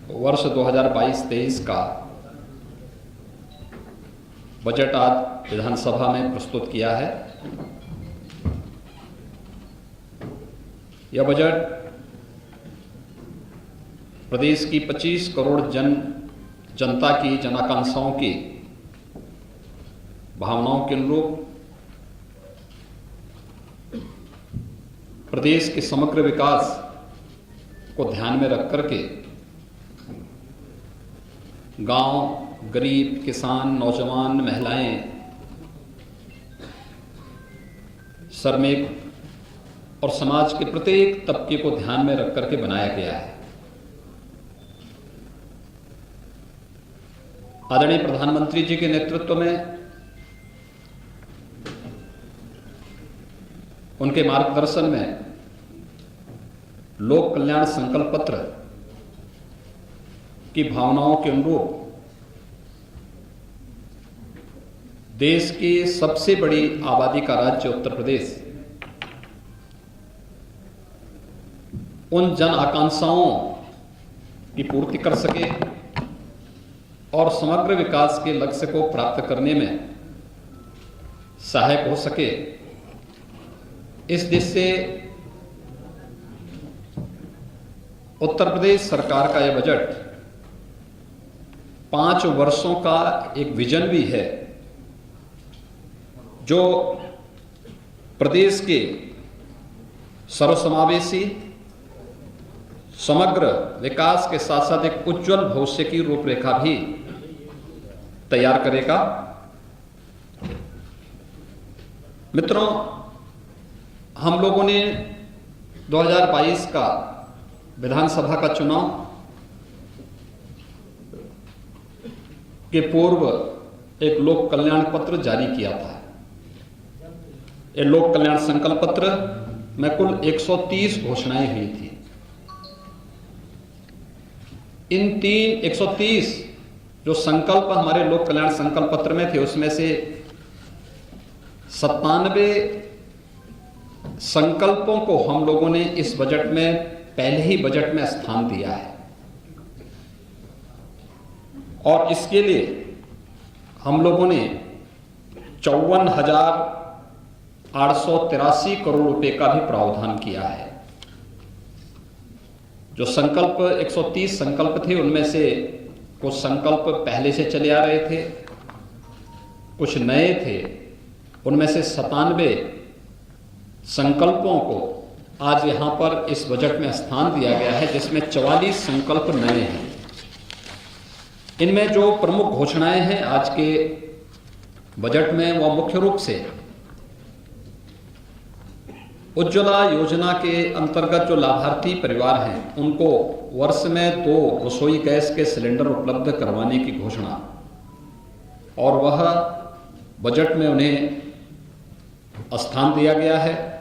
वर्ष 2022-23 का बजट आज विधानसभा में प्रस्तुत किया है। यह बजट प्रदेश की 25 करोड़ जनता की जनाकांक्षाओं की भावनाओं के अनुरूप प्रदेश के समग्र विकास को ध्यान में रख करके गांव, गरीब, किसान, नौजवान, महिलाएं, श्रमिक और समाज के प्रत्येक तबके को ध्यान में रख करके बनाया गया है। आदरणीय प्रधानमंत्री जी के नेतृत्व में, उनके मार्गदर्शन में लोक कल्याण संकल्प पत्र की भावनाओं के अनुरूप देश की सबसे बड़ी आबादी का राज्य उत्तर प्रदेश उन जन आकांक्षाओं की पूर्ति कर सके और समग्र विकास के लक्ष्य को प्राप्त करने में सहायक हो सके, इस दिशा से उत्तर प्रदेश सरकार का यह बजट 5 वर्षों का एक विजन भी है, जो प्रदेश के सर्वसमावेशी समग्र विकास के साथ साथ एक उज्जवल भविष्य की रूपरेखा भी तैयार करेगा। मित्रों, हम लोगों ने 2022 का विधानसभा का चुनाव के पूर्व एक लोक कल्याण पत्र जारी किया था। ये लोक कल्याण संकल्प पत्र में कुल 130 घोषणाएं हुई थी। इन 130 जो संकल्प हमारे लोक कल्याण संकल्प पत्र में थे, उसमें से 97 संकल्पों को हम लोगों ने इस बजट में पहले ही बजट में स्थान दिया है और इसके लिए हम लोगों ने 54,883 करोड़ रुपए का भी प्रावधान किया है। जो संकल्प 130 संकल्प थे, उनमें से कुछ संकल्प पहले से चले आ रहे थे, कुछ नए थे। उनमें से 97 संकल्पों को आज यहां पर इस बजट में स्थान दिया गया है, जिसमें 44 संकल्प नए हैं। इनमें जो प्रमुख घोषणाएं हैं आज के बजट में, वह मुख्य रूप से उज्ज्वला योजना के अंतर्गत जो लाभार्थी परिवार हैं, उनको वर्ष में 2 रसोई गैस के सिलेंडर उपलब्ध करवाने की घोषणा, और वह बजट में उन्हें स्थान दिया गया है।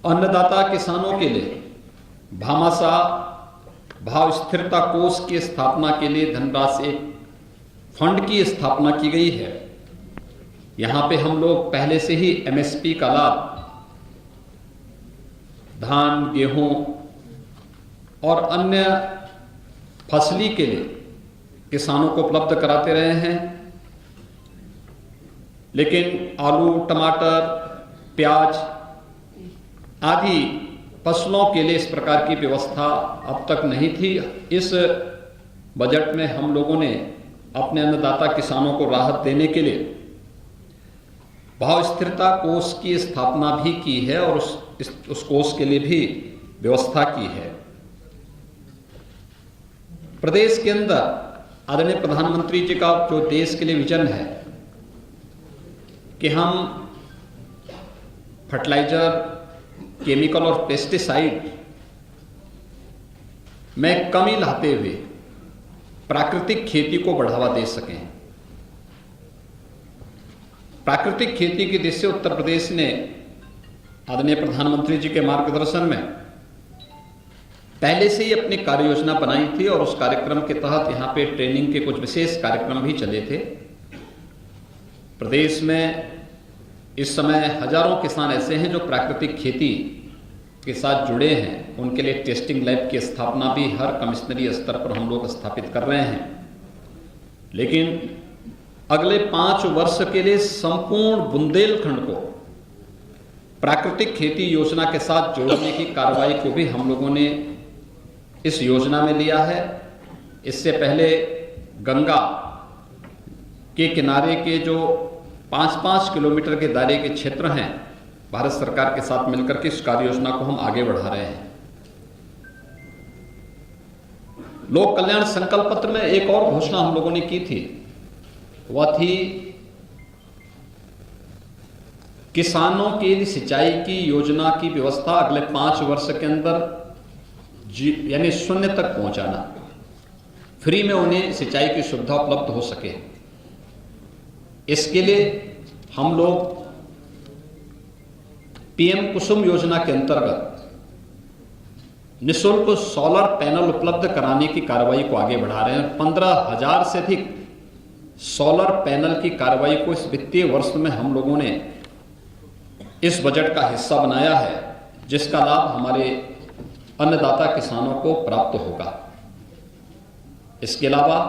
अन्नदाता किसानों के लिए भामाशाह भाव स्थिरता कोष की स्थापना के लिए धनराशि एक फंड की स्थापना की गई है। यहां पे हम लोग पहले से ही एमएसपी का लाभ धान, गेहूं और अन्य फसली के लिए किसानों को उपलब्ध कराते रहे हैं, लेकिन आलू, टमाटर, प्याज आदि फसलों के लिए इस प्रकार की व्यवस्था अब तक नहीं थी। इस बजट में हम लोगों ने अपने अन्नदाता किसानों को राहत देने के लिए भाव स्थिरता कोष की स्थापना भी की है और उस कोष के लिए भी व्यवस्था की है। प्रदेश के अंदर आदरणीय प्रधानमंत्री जी का जो देश के लिए विजन है कि हम फर्टिलाइजर, केमिकल और पेस्टिसाइड में कमी लाते हुए प्राकृतिक खेती को बढ़ावा दे सकें। प्राकृतिक खेती की दिशा से उत्तर प्रदेश ने आदरणीय प्रधानमंत्री जी के मार्गदर्शन में पहले से ही अपनी कार्य योजना बनाई थी और उस कार्यक्रम के तहत यहाँ पे ट्रेनिंग के कुछ विशेष कार्यक्रम भी चले थे। प्रदेश में इस समय हजारों किसान ऐसे हैं जो प्राकृतिक खेती के साथ जुड़े हैं उनके लिए टेस्टिंग लैब की स्थापना भी हर कमिश्नरी स्तर पर हम लोग स्थापित कर रहे हैं। लेकिन अगले 5 वर्ष के लिए संपूर्ण बुंदेलखंड को प्राकृतिक खेती योजना के साथ जोड़ने की कार्रवाई को भी हम लोगों ने इस योजना में लिया है। इससे पहले गंगा के किनारे के जो 5-5 किलोमीटर के दायरे के क्षेत्र हैं, भारत सरकार के साथ मिलकर के इस कार्य योजना को हम आगे बढ़ा रहे हैं। लोक कल्याण संकल्प पत्र में एक और घोषणा हम लोगों ने की थी, वह थी किसानों के लिए सिंचाई की योजना की व्यवस्था अगले 5 वर्ष के अंदर यानी 0 तक पहुंचाना, फ्री में उन्हें सिंचाई की सुविधा उपलब्ध हो सके। इसके लिए हम लोग पीएम कुसुम योजना के अंतर्गत निःशुल्क सोलर पैनल उपलब्ध कराने की कार्रवाई को आगे बढ़ा रहे हैं। 15,000 से अधिक सोलर पैनल की कार्रवाई को इस वित्तीय वर्ष में हम लोगों ने इस बजट का हिस्सा बनाया है, जिसका लाभ हमारे अन्नदाता किसानों को प्राप्त होगा। इसके अलावा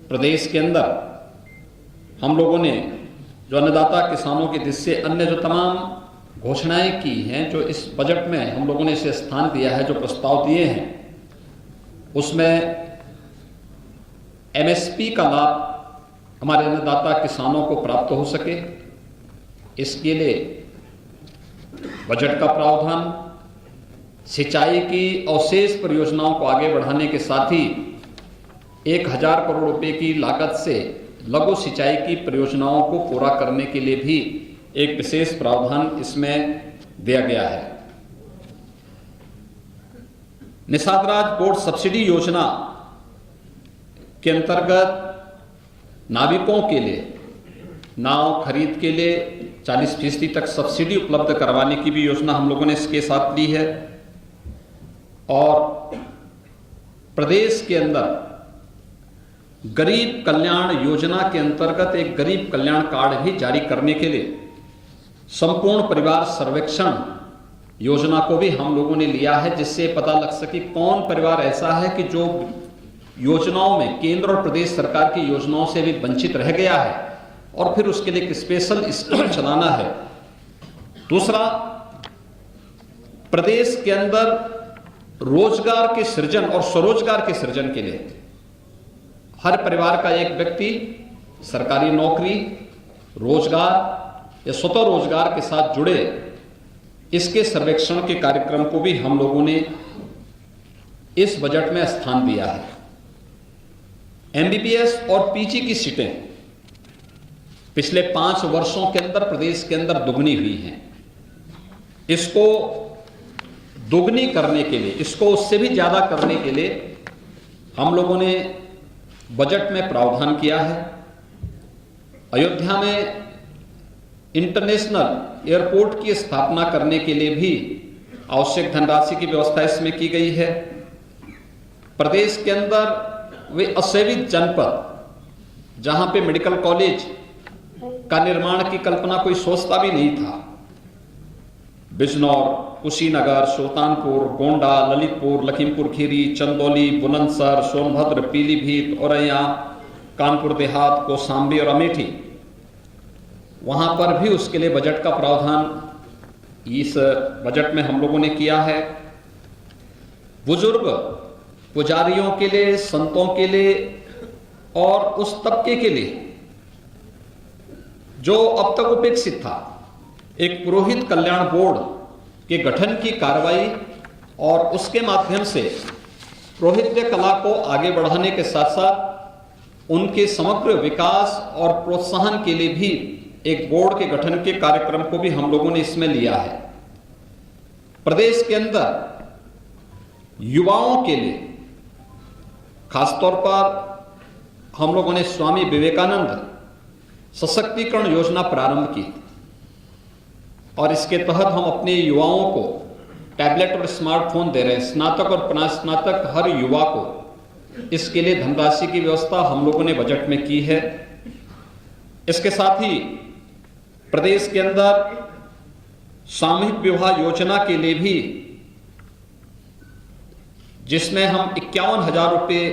प्रदेश के अंदर हम लोगों ने जो अन्नदाता किसानों के दृष्टि से अन्य जो तमाम घोषणाएं की हैं, जो इस बजट में हम लोगों ने इसे स्थान दिया है, जो प्रस्ताव दिए हैं, उसमें एमएसपी का लाभ हमारे अन्नदाता किसानों को प्राप्त हो सके, इसके लिए बजट का प्रावधान सिंचाई की अवशेष परियोजनाओं को आगे बढ़ाने के साथ ही 1,000 करोड़ रुपए की लागत से लघु सिंचाई की परियोजनाओं को पूरा करने के लिए भी एक विशेष प्रावधान इसमें दिया गया है। निषाद राज बोर्ड सब्सिडी योजना के अंतर्गत नाविकों के लिए नाव खरीद के लिए 40% तक सब्सिडी उपलब्ध करवाने की भी योजना हम लोगों ने इसके साथ ली है। और प्रदेश के अंदर गरीब कल्याण योजना के अंतर्गत एक गरीब कल्याण कार्ड भी जारी करने के लिए संपूर्ण परिवार सर्वेक्षण योजना को भी हम लोगों ने लिया है, जिससे पता लग सके कौन परिवार ऐसा है कि जो योजनाओं में केंद्र और प्रदेश सरकार की योजनाओं से भी वंचित रह गया है, और फिर उसके लिए एक स्पेशल स्कीम चलाना है। दूसरा, प्रदेश के अंदर रोजगार के सृजन और स्वरोजगार के सृजन के लिए हर परिवार का एक व्यक्ति सरकारी नौकरी, रोजगार या स्वतः रोजगार के साथ जुड़े, इसके सर्वेक्षण के कार्यक्रम को भी हम लोगों ने इस बजट में स्थान दिया है। एमबीबीएस और पीजी की सीटें पिछले 5 वर्षों के अंदर प्रदेश के अंदर दुगनी हुई हैं। इसको दुगनी करने के लिए, इसको उससे भी ज्यादा करने के लिए हम लोगों ने बजट में प्रावधान किया है। अयोध्या में इंटरनेशनल एयरपोर्ट की स्थापना करने के लिए भी आवश्यक धनराशि की व्यवस्था इसमें की गई है। प्रदेश के अंदर वे असेवित जनपद जहां पे मेडिकल कॉलेज का निर्माण की कल्पना कोई सोचता भी नहीं था, बिजनौर, कुशीनगर, सुल्तानपुर, गोंडा, ललितपुर, लखीमपुर खीरी, चंदौली, बुलंदशहर, सोनभद्र, पीलीभीत, औरैया, कानपुर देहात, कौशाम्बी और अमेठी, वहां पर भी उसके लिए बजट का प्रावधान इस बजट में हम लोगों ने किया है। बुजुर्ग पुजारियों के लिए, संतों के लिए और उस तबके के लिए जो अब तक उपेक्षित था, एक पुरोहित कल्याण बोर्ड के गठन की कार्रवाई और उसके माध्यम से पुरोहित्य कला को आगे बढ़ाने के साथ साथ उनके समग्र विकास और प्रोत्साहन के लिए भी एक बोर्ड के गठन के कार्यक्रम को भी हम लोगों ने इसमें लिया है। प्रदेश के अंदर युवाओं के लिए खासतौर पर हम लोगों ने स्वामी विवेकानंद सशक्तिकरण योजना प्रारंभ की और इसके तहत हम अपने युवाओं को टैबलेट और स्मार्टफोन दे रहे हैं। स्नातक और स्नातक हर युवा को इसके लिए धनराशि की व्यवस्था हम लोगों ने बजट में की है। इसके साथ ही प्रदेश के अंदर सामूहिक विवाह योजना के लिए भी, जिसमें हम 51,000 रुपये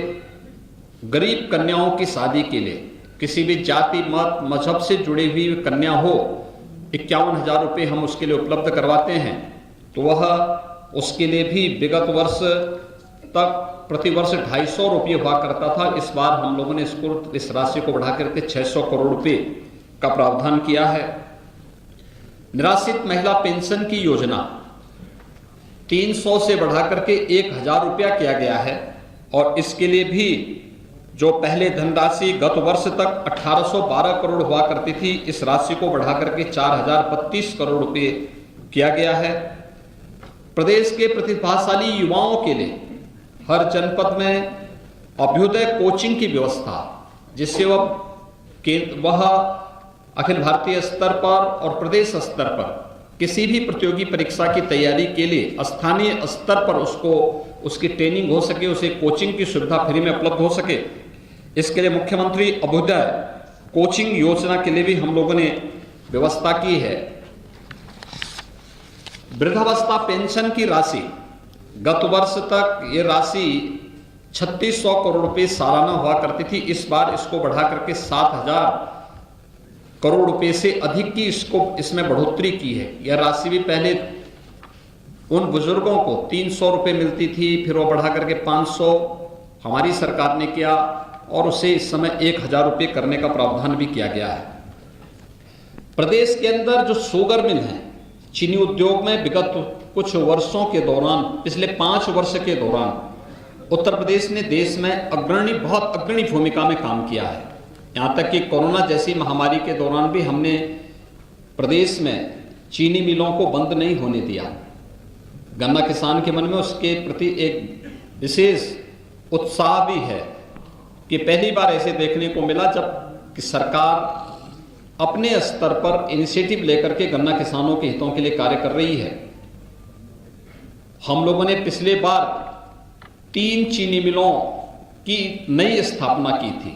गरीब कन्याओं की शादी के लिए, किसी भी जाति मत मजहब से जुड़ी हुई कन्या हो, 51,000 रुपये हम उसके लिए उपलब्ध करवाते हैं। तो वह उसके लिए भी विगत वर्ष तक प्रतिवर्ष 250 रुपये हुआ करता था। इस बार हम लोगों ने इस राशि को बढ़ा करके 600 करोड़ रुपये का प्रावधान किया है। निराश्रित महिला पेंशन की योजना 300 से बढ़ा करके 1,000 रुपया किया गया है और इसके लिए भी जो पहले धनराशि गत वर्ष तक 1,812 करोड़ हुआ करती थी, इस राशि को बढ़ा करके 4,032 करोड़ रुपये किया गया है। प्रदेश के प्रतिभाशाली युवाओं के लिए हर जनपद में अभ्युदय कोचिंग की व्यवस्था, जिससे वह अखिल भारतीय स्तर पर और प्रदेश स्तर पर किसी भी प्रतियोगी परीक्षा की तैयारी के लिए स्थानीय स्तर पर उसकी ट्रेनिंग हो सके, उसे कोचिंग की सुविधा फ्री में उपलब्ध हो सके। इसके लिए मुख्यमंत्री अभ्युदय कोचिंग योजना के लिए भी हम लोगों ने व्यवस्था की है। वृद्धावस्था पेंशन की राशि, गत वर्ष तक ये राशि 3,600 करोड़ रुपए सालाना हुआ करती थी। इस बार इसको बढ़ा करके 7,000 करोड़ रुपए से अधिक की इसमें बढ़ोतरी की है। यह राशि भी पहले उन बुजुर्गों को 300 रुपए मिलती थी, फिर वो बढ़ा करके 500 हमारी सरकार ने किया और उसे इस समय 1,000 रुपये करने का प्रावधान भी किया गया है। प्रदेश के अंदर जो शुगर मिल है, चीनी उद्योग में विगत कुछ वर्षों के दौरान, पिछले 5 वर्ष के दौरान उत्तर प्रदेश ने देश में बहुत अग्रणी भूमिका में काम किया है। यहाँ तक कि कोरोना जैसी महामारी के दौरान भी हमने प्रदेश में चीनी मिलों को बंद नहीं होने दिया। गन्ना किसान के मन में उसके प्रति एक विशेष उत्साह भी है कि पहली बार ऐसे देखने को मिला जब कि सरकार अपने स्तर पर इनिशिएटिव लेकर के गन्ना किसानों के हितों के लिए कार्य कर रही है। हम लोगों ने पिछले बार 3 चीनी मिलों की नई स्थापना की थी।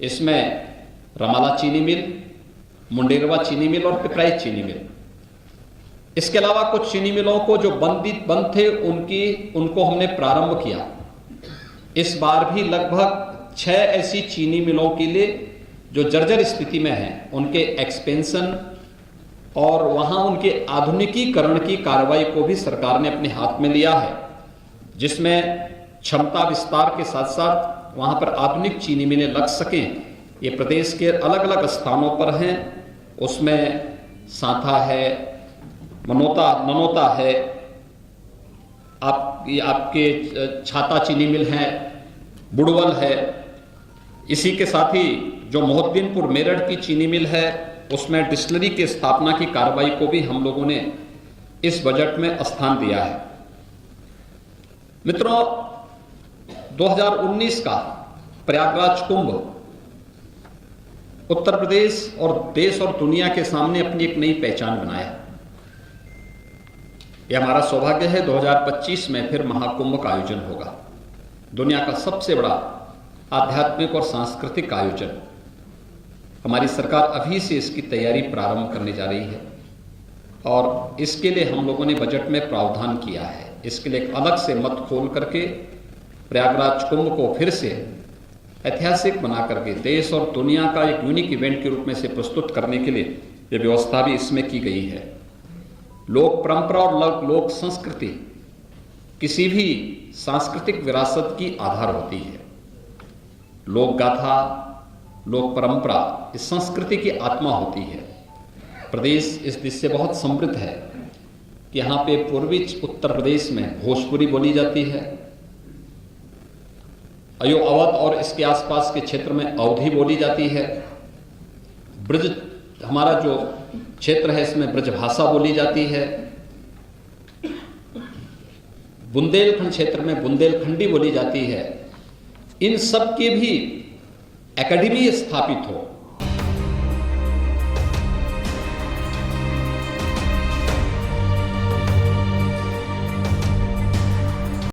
इसमें रमाला चीनी मिल, मुंडेरवा चीनी मिल और पिपराइच चीनी मिल। इसके अलावा कुछ चीनी मिलों को जो बंद थे उनको हमने प्रारंभ किया। इस बार भी लगभग 6 ऐसी चीनी मिलों के लिए जो जर्जर स्थिति में हैं, उनके एक्सपेंशन और वहां उनके आधुनिकीकरण की कार्रवाई को भी सरकार ने अपने हाथ में लिया है, जिसमें क्षमता विस्तार के साथ साथ वहां पर आधुनिक चीनी मिलें लग सकें। ये प्रदेश के अलग अलग स्थानों पर हैं। उसमें सांथा है, ननौता है, आपके छाता चीनी मिल है, बुड़वल है। इसी के साथ ही जो मोहद्दीनपुर मेरठ की चीनी मिल है, उसमें डिस्टिलरी की स्थापना की कार्रवाई को भी हम लोगों ने इस बजट में स्थान दिया है। मित्रों, 2019 का प्रयागराज कुंभ उत्तर प्रदेश और देश और दुनिया के सामने अपनी एक नई पहचान बनाया। यह हमारा सौभाग्य है 2025 में फिर महाकुंभ का आयोजन होगा। दुनिया का सबसे बड़ा आध्यात्मिक और सांस्कृतिक आयोजन। हमारी सरकार अभी से इसकी तैयारी प्रारंभ करने जा रही है और इसके लिए हम लोगों ने बजट में प्रावधान किया है। इसके लिए एक अलग से मत खोल करके प्रयागराज कुंभ को फिर से ऐतिहासिक बना करके देश और दुनिया का एक यूनिक इवेंट के रूप में से प्रस्तुत करने के लिए यह व्यवस्था भी इसमें की गई है। लोक परंपरा और लोक संस्कृति किसी भी सांस्कृतिक विरासत की आधार होती है। लोक गाथा, लोक परंपरा इस संस्कृति की आत्मा होती है। प्रदेश इस दिश से बहुत समृद्ध है कि यहाँ पे पूर्वी उत्तर प्रदेश में भोजपुरी बोली जाती है, अवध और इसके आसपास के क्षेत्र में अवधी बोली जाती है, ब्रज हमारा जो क्षेत्र है इसमें ब्रज भाषा बोली जाती है, बुंदेलखंड क्षेत्र में बुंदेलखंडी बोली जाती है। इन सब के भी एकेडमी स्थापित हो,